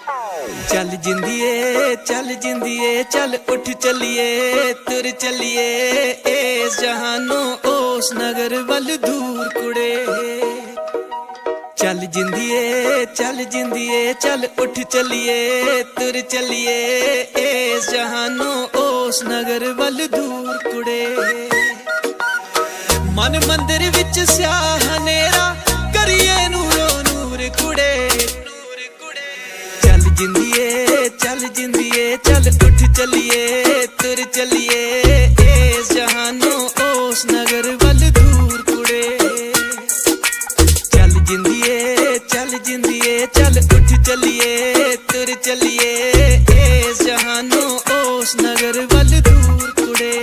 चल जिंदिए चल उठ चलिए तुर चलिए इस जहानों उस नगर वल दूर कुड़े। चल जिंदिए चल उठ चलिए तुर चलिए इस जहानों उस नगर वल दूर कुड़े। मन मंदिर विच स्याह हनेरा करिए नूरो नूर कुड़े। चल जिंदिए चल उठ चलिए तुर चलिए इस जहानों उस नगर वल दूर कुड़े। चल जिंदिए चल उठ चलिए तुर चलिए इस जहानों उस नगर वल दूर कुड़े।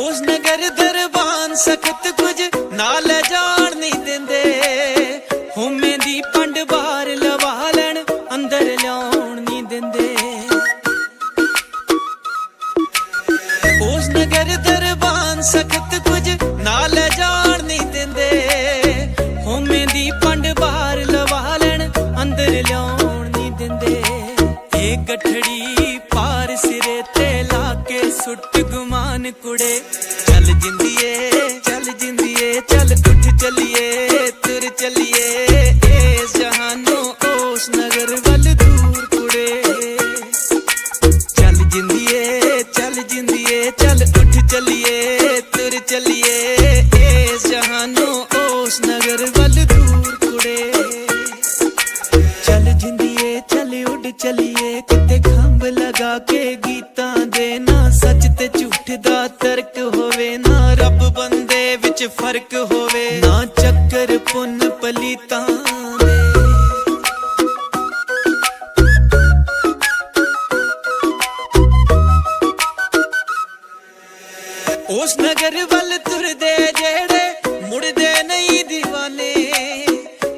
उस नगर दरबान सख्त कुछ नाल जान नहीं देंदे, होमे दी पंड बाहर लवा लैन अंदर ल्याउण नहीं देंदे। उस नगर दरबान सख्त कुछ नाल जान नहीं देंदे, होमे दी पंड बाहर लवा लैन अंदर ल्याउण नहीं देंदे। एक गठड़ी पार सिरे ते लाके सुट गुमान कुड़े। चल जिंदिए चल उठ चलिए तुर चलिए इस जहानों उस नगर वल दूर कुड़े। चल जिंदिए चल उठ चलिए तुर चलिए इस जहानों उस नगर वल दूर कुड़े। चल जिंदिए चल उड़ चलिए किते खंभ लगा के गीतां दे ना सच ते झूठ दा तर्क होवे, ना रब बंदे विच फर्क होवे, ना चक्कर पुन पलीतां दे। उस नगर वल तुरदे जेड़े मुड़दे नहीं दीवाने,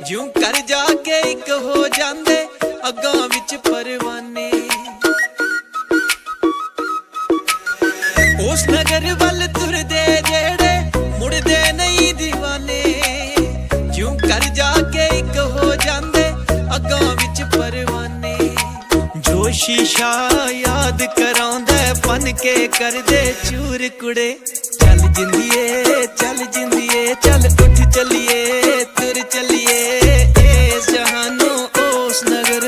ज्यों कर जाके एक हो जांदे अग्गां विच परवाने। उस नगर वल तुरदे जेड़े मुड़दे नहीं दीवाने, ज्यों कर जाके एक हो जांदे अग्गां विच परवाने। जो शीशा याद करांदा बन के कर दे चूर कुड़े। चल जिंदिए चल उठ चलिए तुर चलिए इस जहानों उस नगर